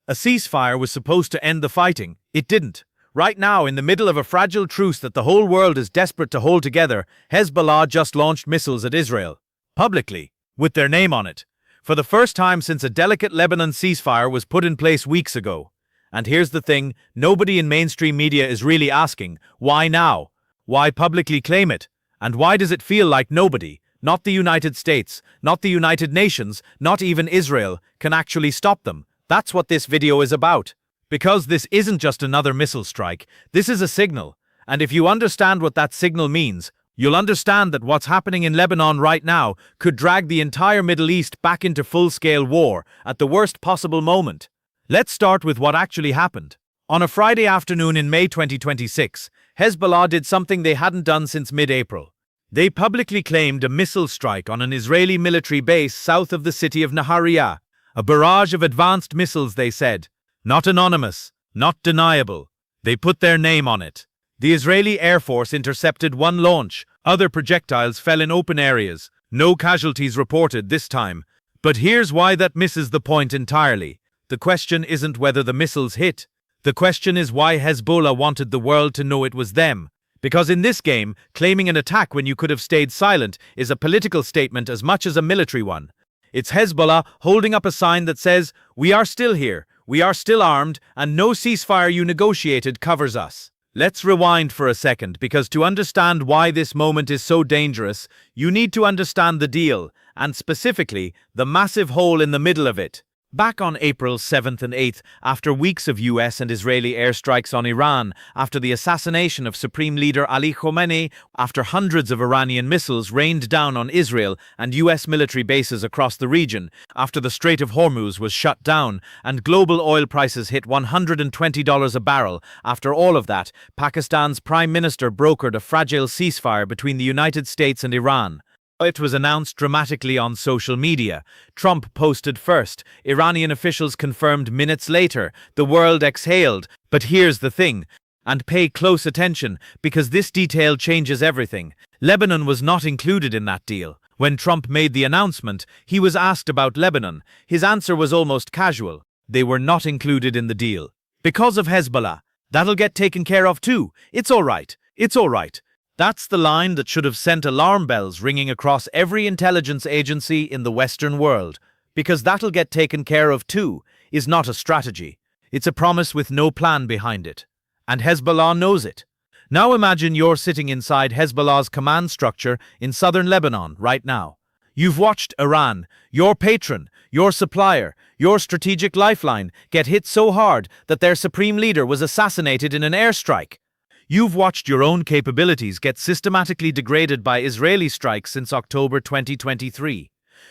A ceasefire was supposed to end the fighting. It didn't. Right now, in the middle of a fragile truce that the whole world is desperate to hold together, Hezbollah just launched missiles at Israel. Publicly. With their name on it. For the first time since a delicate Lebanon ceasefire was put in place weeks ago. And here's the thing, nobody in mainstream media is really asking, why now? Why publicly claim it? And why does it feel like nobody, not the United States, not the United Nations, not even Israel, can actually stop them? That's what this video is about. Because this isn't just another missile strike, this is a signal. And if you understand what that signal means, you'll understand that what's happening in Lebanon right now could drag the entire Middle East back into full-scale war at the worst possible moment. Let's start with what actually happened. On a Friday afternoon in May 2026, Hezbollah did something they hadn't done since mid-April. They publicly claimed a missile strike on an Israeli military base south of the city of Nahariya. A barrage of advanced missiles, they said. Not anonymous, not deniable. They put their name on it. The Israeli Air Force intercepted one launch. Other projectiles fell in open areas. No casualties reported this time. But here's why that misses the point entirely. The question isn't whether the missiles hit. The question is why Hezbollah wanted the world to know it was them. Because in this game, claiming an attack when you could have stayed silent is a political statement as much as a military one. It's Hezbollah holding up a sign that says, "We are still here, we are still armed, and no ceasefire you negotiated covers us." Let's rewind for a second, because to understand why this moment is so dangerous, you need to understand the deal, and specifically, the massive hole in the middle of it. Back on April 7th and 8th, after weeks of US and Israeli airstrikes on Iran, after the assassination of Supreme Leader Ali Khamenei, after hundreds of Iranian missiles rained down on Israel and US military bases across the region, after the Strait of Hormuz was shut down, and global oil prices hit $120 a barrel, after all of that, Pakistan's Prime Minister brokered a fragile ceasefire between the United States and Iran. It was announced dramatically on social media. Trump posted first. Iranian officials confirmed minutes later. The world exhaled. But here's the thing. And pay close attention, because this detail changes everything. Lebanon was not included in that deal. When Trump made the announcement, he was asked about Lebanon. His answer was almost casual. They were not included in the deal. Because of Hezbollah. That'll get taken care of too. It's all right. It's all right. That's the line that should have sent alarm bells ringing across every intelligence agency in the Western world. Because that'll get taken care of too is not a strategy. It's a promise with no plan behind it. And Hezbollah knows it. Now imagine you're sitting inside Hezbollah's command structure in southern Lebanon right now. You've watched Iran, your patron, your supplier, your strategic lifeline, get hit so hard that their supreme leader was assassinated in an airstrike. You've watched your own capabilities get systematically degraded by Israeli strikes since October 2023.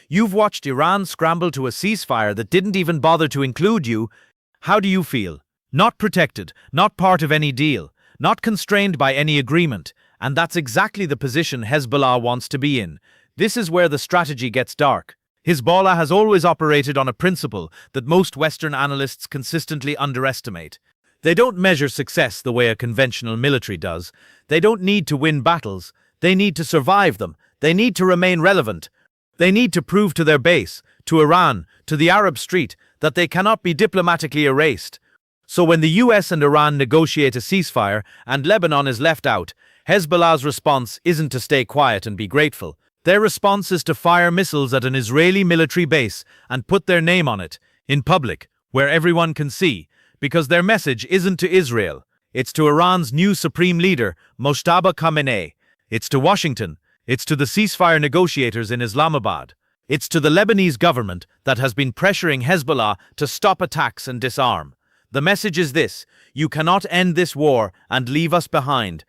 You've watched Iran scramble to a ceasefire that didn't even bother to include you. How do you feel? Not protected, not part of any deal, not constrained by any agreement, and that's exactly the position Hezbollah wants to be in. This is where the strategy gets dark. Hezbollah has always operated on a principle that most Western analysts consistently underestimate. They don't measure success the way a conventional military does. They don't need to win battles. They need to survive them. They need to remain relevant. They need to prove to their base, to Iran, to the Arab street, that they cannot be diplomatically erased. So when the US and Iran negotiate a ceasefire and Lebanon is left out, Hezbollah's response isn't to stay quiet and be grateful. Their response is to fire missiles at an Israeli military base and put their name on it, in public, where everyone can see. Because their message isn't to Israel. It's to Iran's new supreme leader, Mojtaba Khamenei. It's to Washington. It's to the ceasefire negotiators in Islamabad. It's to the Lebanese government that has been pressuring Hezbollah to stop attacks and disarm. The message is this: you cannot end this war and leave us behind.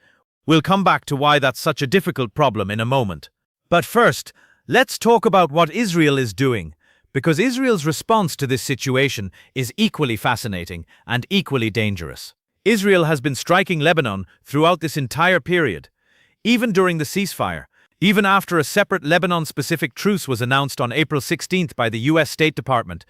We'll come back to why that's such a difficult problem in a moment. But first, let's talk about what Israel is doing. Because Israel's response to this situation is equally fascinating and equally dangerous. Israel has been striking Lebanon throughout this entire period. Even during the ceasefire, even after a separate Lebanon-specific truce was announced on April 16th by the US State Department,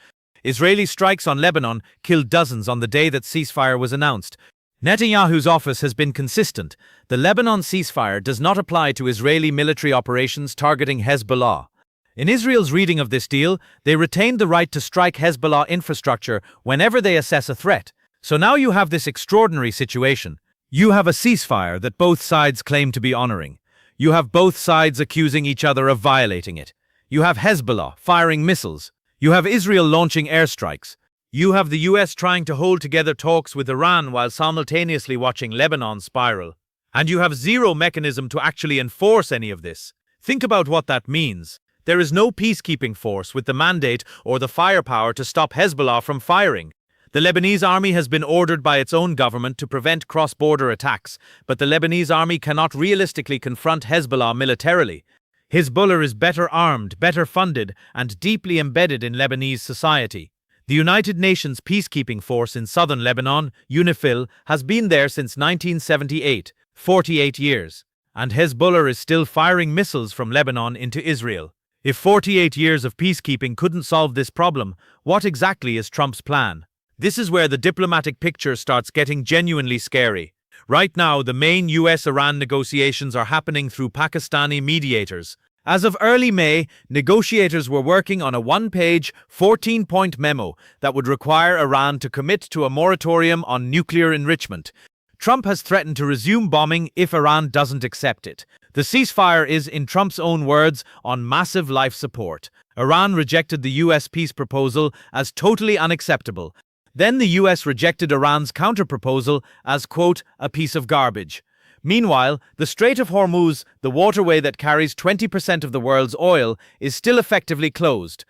Israeli strikes on Lebanon killed dozens on the day that ceasefire was announced. Netanyahu's office has been consistent. The Lebanon ceasefire does not apply to Israeli military operations targeting Hezbollah. In Israel's reading of this deal, they retained the right to strike Hezbollah infrastructure whenever they assess a threat. So now you have this extraordinary situation. You have a ceasefire that both sides claim to be honoring. You have both sides accusing each other of violating it. You have Hezbollah firing missiles. You have Israel launching airstrikes. You have the US trying to hold together talks with Iran while simultaneously watching Lebanon spiral. And you have zero mechanism to actually enforce any of this. Think about what that means. There is no peacekeeping force with the mandate or the firepower to stop Hezbollah from firing. The Lebanese army has been ordered by its own government to prevent cross-border attacks, but the Lebanese army cannot realistically confront Hezbollah militarily. Hezbollah is better armed, better funded, and deeply embedded in Lebanese society. The United Nations peacekeeping force in southern Lebanon, UNIFIL, has been there since 1978, 48 years, and Hezbollah is still firing missiles from Lebanon into Israel. If 48 years of peacekeeping couldn't solve this problem, what exactly is Trump's plan? This is where the diplomatic picture starts getting genuinely scary. Right now, the main US-Iran negotiations are happening through Pakistani mediators. As of early May, negotiators were working on a one-page, 14-point memo that would require Iran to commit to a moratorium on nuclear enrichment. Trump has threatened to resume bombing if Iran doesn't accept it. The ceasefire is, in Trump's own words, on massive life support. Iran rejected the US peace proposal as totally unacceptable. Then the US rejected Iran's counter-proposal as, quote, a piece of garbage. Meanwhile, the Strait of Hormuz, the waterway that carries 20% of the world's oil, is still effectively closed.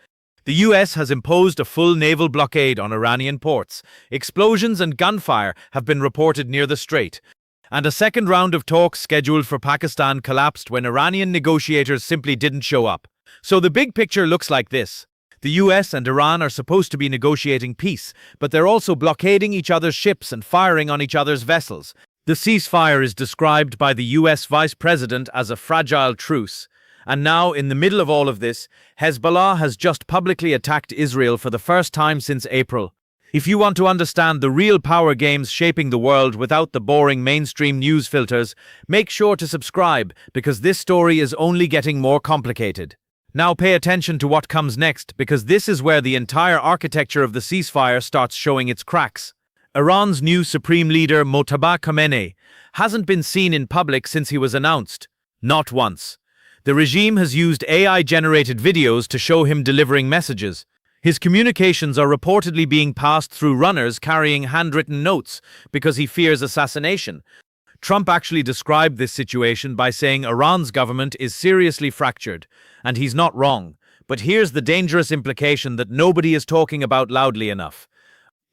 The US has imposed a full naval blockade on Iranian ports. Explosions and gunfire have been reported near the strait. And a second round of talks scheduled for Pakistan collapsed when Iranian negotiators simply didn't show up. So the big picture looks like this. The US and Iran are supposed to be negotiating peace, but they're also blockading each other's ships and firing on each other's vessels. The ceasefire is described by the US Vice President as a fragile truce. And now, in the middle of all of this, Hezbollah has just publicly attacked Israel for the first time since April. If you want to understand the real power games shaping the world without the boring mainstream news filters, make sure to subscribe, because this story is only getting more complicated. Now pay attention to what comes next, because this is where the entire architecture of the ceasefire starts showing its cracks. Iran's new supreme leader, Mojtaba Khamenei, hasn't been seen in public since he was announced. Not once. The regime has used AI-generated videos to show him delivering messages. His communications are reportedly being passed through runners carrying handwritten notes because he fears assassination. Trump actually described this situation by saying Iran's government is seriously fractured, and he's not wrong. But here's the dangerous implication that nobody is talking about loudly enough.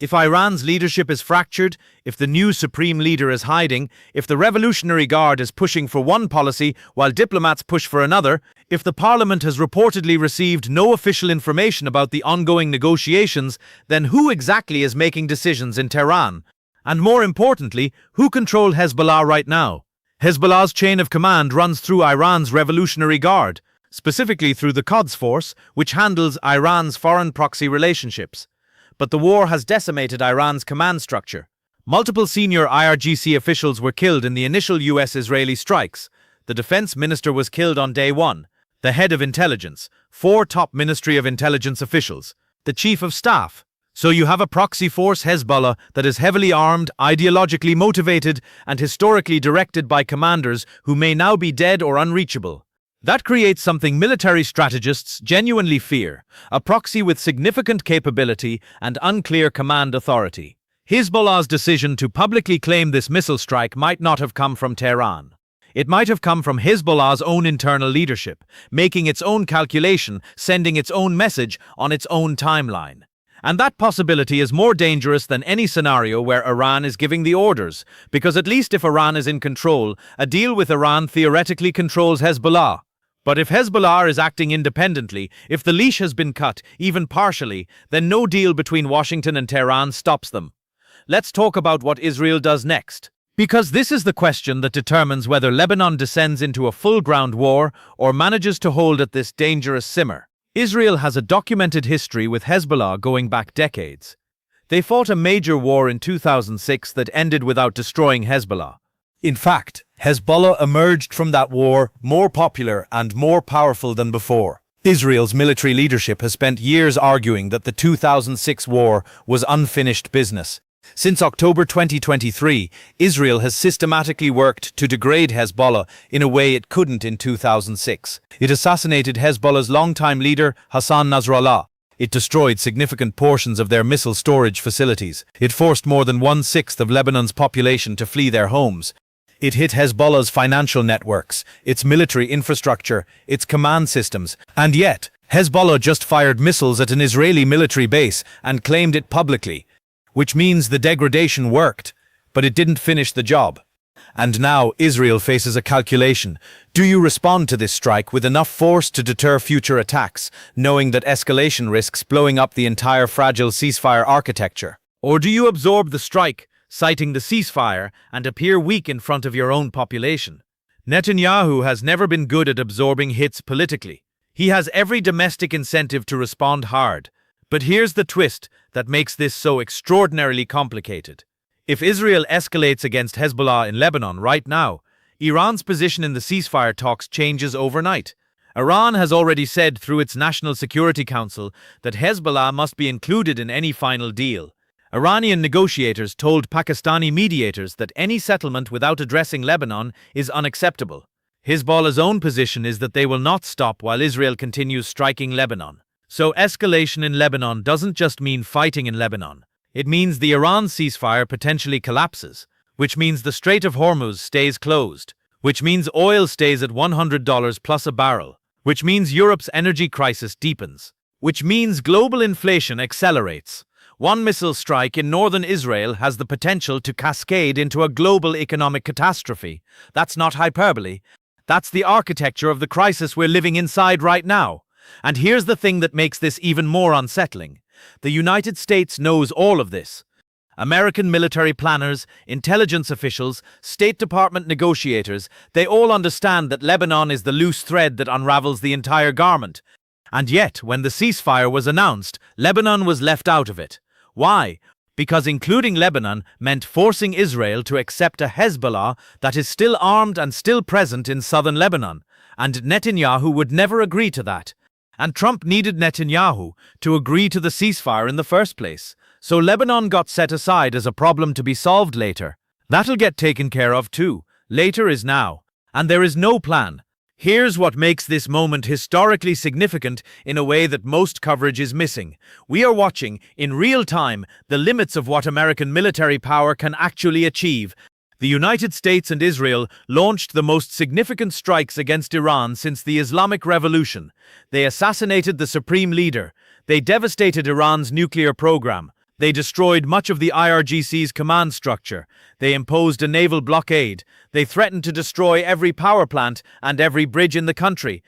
If Iran's leadership is fractured, if the new supreme leader is hiding, if the Revolutionary Guard is pushing for one policy while diplomats push for another, if the parliament has reportedly received no official information about the ongoing negotiations, then who exactly is making decisions in Tehran? And more importantly, who controls Hezbollah right now? Hezbollah's chain of command runs through Iran's Revolutionary Guard, specifically through the Quds Force, which handles Iran's foreign proxy relationships. But the war has decimated Iran's command structure. Multiple senior IRGC officials were killed in the initial US-Israeli strikes. The defense minister was killed on day one, the head of intelligence, 4 top Ministry of Intelligence officials, the chief of staff. So you have a proxy force, Hezbollah, that is heavily armed, ideologically motivated, and historically directed by commanders who may now be dead or unreachable. That creates something military strategists genuinely fear, a proxy with significant capability and unclear command authority. Hezbollah's decision to publicly claim this missile strike might not have come from Tehran. It might have come from Hezbollah's own internal leadership, making its own calculation, sending its own message on its own timeline. And that possibility is more dangerous than any scenario where Iran is giving the orders, because at least if Iran is in control, a deal with Iran theoretically controls Hezbollah. But if Hezbollah is acting independently, if the leash has been cut, even partially, then no deal between Washington and Tehran stops them. Let's talk about what Israel does next. Because this is the question that determines whether Lebanon descends into a full ground war or manages to hold at this dangerous simmer. Israel has a documented history with Hezbollah going back decades. They fought a major war in 2006 that ended without destroying Hezbollah. In fact, Hezbollah emerged from that war more popular and more powerful than before. Israel's military leadership has spent years arguing that the 2006 war was unfinished business. Since October 2023, Israel has systematically worked to degrade Hezbollah in a way it couldn't in 2006. It assassinated Hezbollah's longtime leader, Hassan Nasrallah. It destroyed significant portions of their missile storage facilities. It forced more than 1/6 of Lebanon's population to flee their homes. It hit Hezbollah's financial networks, its military infrastructure, its command systems, and yet, Hezbollah just fired missiles at an Israeli military base and claimed it publicly, which means the degradation worked, but it didn't finish the job. And now Israel faces a calculation. Do you respond to this strike with enough force to deter future attacks, knowing that escalation risks blowing up the entire fragile ceasefire architecture? Or do you absorb the strike, citing the ceasefire, and appear weak in front of your own population? Netanyahu has never been good at absorbing hits politically. He has every domestic incentive to respond hard. But here's the twist that makes this so extraordinarily complicated. If Israel escalates against Hezbollah in Lebanon right now, Iran's position in the ceasefire talks changes overnight. Iran has already said through its National Security Council that Hezbollah must be included in any final deal. Iranian negotiators told Pakistani mediators that any settlement without addressing Lebanon is unacceptable. Hezbollah's own position is that they will not stop while Israel continues striking Lebanon. So escalation in Lebanon doesn't just mean fighting in Lebanon. It means the Iran ceasefire potentially collapses, which means the Strait of Hormuz stays closed, which means oil stays at $100 plus a barrel, which means Europe's energy crisis deepens, which means global inflation accelerates. One missile strike in northern Israel has the potential to cascade into a global economic catastrophe. That's not hyperbole. That's the architecture of the crisis we're living inside right now. And here's the thing that makes this even more unsettling. The United States knows all of this. American military planners, intelligence officials, State Department negotiators, they all understand that Lebanon is the loose thread that unravels the entire garment. And yet, when the ceasefire was announced, Lebanon was left out of it. Why? Because including Lebanon meant forcing Israel to accept a Hezbollah that is still armed and still present in southern Lebanon, and Netanyahu would never agree to that. And Trump needed Netanyahu to agree to the ceasefire in the first place. So Lebanon got set aside as a problem to be solved later. That'll get taken care of too. Later is now. And there is no plan. Here's what makes this moment historically significant in a way that most coverage is missing. We are watching, in real time, the limits of what American military power can actually achieve. The United States and Israel launched the most significant strikes against Iran since the Islamic Revolution. They assassinated the supreme leader. They devastated Iran's nuclear program. They destroyed much of the IRGC's command structure. They imposed a naval blockade. They threatened to destroy every power plant and every bridge in the country.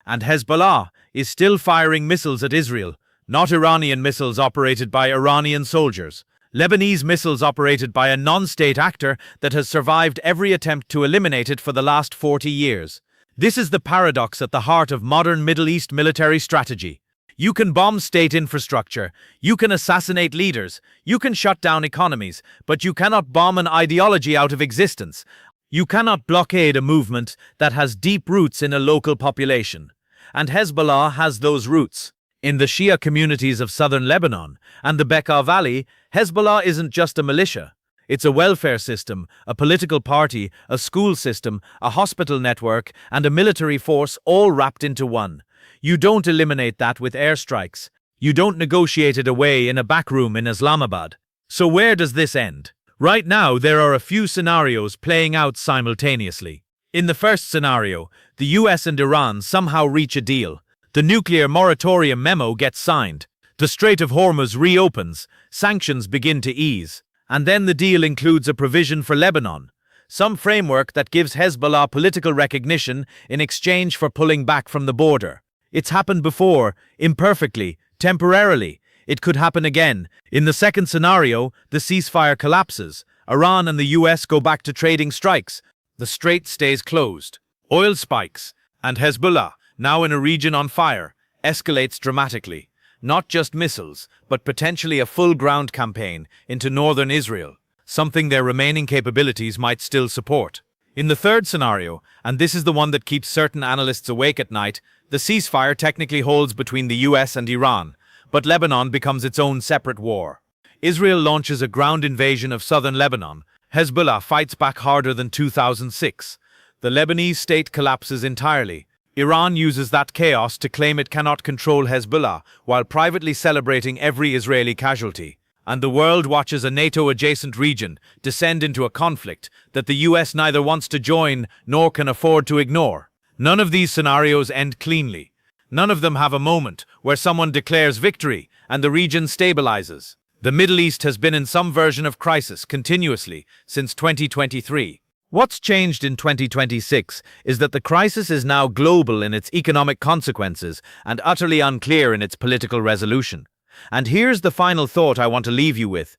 And Hezbollah is still firing missiles at Israel, not Iranian missiles operated by Iranian soldiers. Lebanese missiles operated by a non-state actor that has survived every attempt to eliminate it for the last 40 years. This is the paradox at the heart of modern Middle East military strategy. You can bomb state infrastructure, you can assassinate leaders, you can shut down economies, but you cannot bomb an ideology out of existence. You cannot blockade a movement that has deep roots in a local population. And Hezbollah has those roots. In the Shia communities of southern Lebanon and the Bekaa Valley, Hezbollah isn't just a militia. It's a welfare system, a political party, a school system, a hospital network, and a military force all wrapped into one. You don't eliminate that with airstrikes. You don't negotiate it away in a back room in Islamabad. So where does this end? Right now, there are a few scenarios playing out simultaneously. In the first scenario, the US and Iran somehow reach a deal. The nuclear moratorium memo gets signed. The Strait of Hormuz reopens. Sanctions begin to ease. And then the deal includes a provision for Lebanon. Some framework that gives Hezbollah political recognition in exchange for pulling back from the border. It's happened before, imperfectly, temporarily. It could happen again. In the second scenario, the ceasefire collapses. Iran and the US go back to trading strikes. The strait stays closed. Oil spikes. And Hezbollah, now in a region on fire, escalates dramatically. Not just missiles, but potentially a full ground campaign into northern Israel, something their remaining capabilities might still support. In the third scenario, and this is the one that keeps certain analysts awake at night, the ceasefire technically holds between the US and Iran, but Lebanon becomes its own separate war. Israel launches a ground invasion of southern Lebanon. Hezbollah fights back harder than 2006. The Lebanese state collapses entirely. Iran uses that chaos to claim it cannot control Hezbollah, while privately celebrating every Israeli casualty. And the world watches a NATO-adjacent region descend into a conflict that the US neither wants to join nor can afford to ignore. None of these scenarios end cleanly. None of them have a moment where someone declares victory and the region stabilizes. The Middle East has been in some version of crisis continuously since 2023. What's changed in 2026 is that the crisis is now global in its economic consequences and utterly unclear in its political resolution. And here's the final thought I want to leave you with,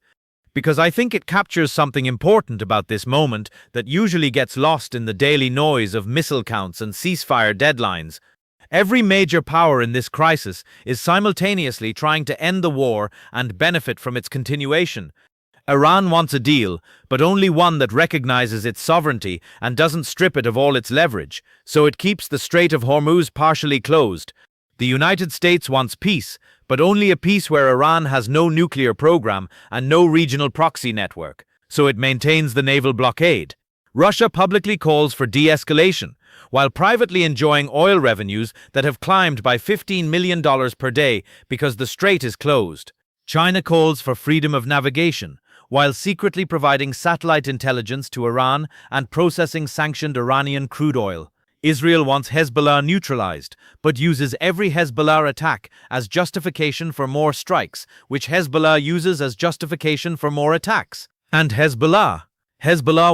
because I think it captures something important about this moment that usually gets lost in the daily noise of missile counts and ceasefire deadlines. Every major power in this crisis is simultaneously trying to end the war and benefit from its continuation. Iran wants a deal, but only one that recognizes its sovereignty and doesn't strip it of all its leverage, so it keeps the Strait of Hormuz partially closed. The United States wants peace, but only a peace where Iran has no nuclear program and no regional proxy network, so it maintains the naval blockade. Russia publicly calls for de-escalation, while privately enjoying oil revenues that have climbed by $15 million per day because the strait is closed. China calls for freedom of navigation, while secretly providing satellite intelligence to Iran and processing sanctioned Iranian crude oil. Israel wants Hezbollah neutralized, but uses every Hezbollah attack as justification for more strikes, which Hezbollah uses as justification for more attacks. And Hezbollah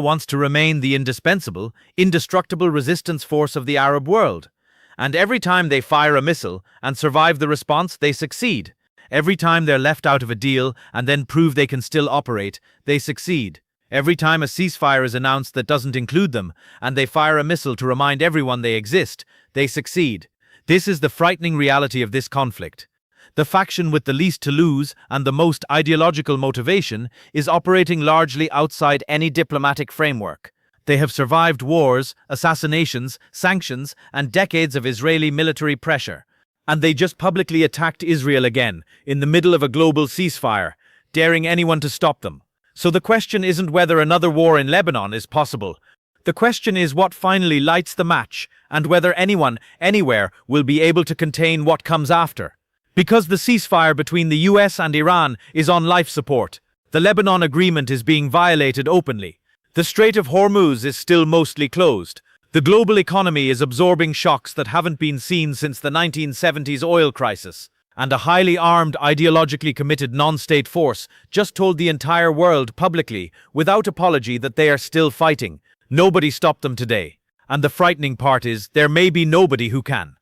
wants to remain the indispensable, indestructible resistance force of the Arab world. And every time they fire a missile and survive the response, they succeed. Every time they're left out of a deal and then prove they can still operate, they succeed. Every time a ceasefire is announced that doesn't include them, and they fire a missile to remind everyone they exist, they succeed. This is the frightening reality of this conflict. The faction with the least to lose and the most ideological motivation is operating largely outside any diplomatic framework. They have survived wars, assassinations, sanctions, and decades of Israeli military pressure. And they just publicly attacked Israel again, in the middle of a global ceasefire, daring anyone to stop them. So the question isn't whether another war in Lebanon is possible. The question is what finally lights the match, and whether anyone, anywhere, will be able to contain what comes after. Because the ceasefire between the US and Iran is on life support, the Lebanon agreement is being violated openly. The Strait of Hormuz is still mostly closed. The global economy is absorbing shocks that haven't been seen since the 1970s oil crisis. And a highly armed, ideologically committed non-state force just told the entire world publicly, without apology, that they are still fighting. Nobody stopped them today. And the frightening part is, there may be nobody who can.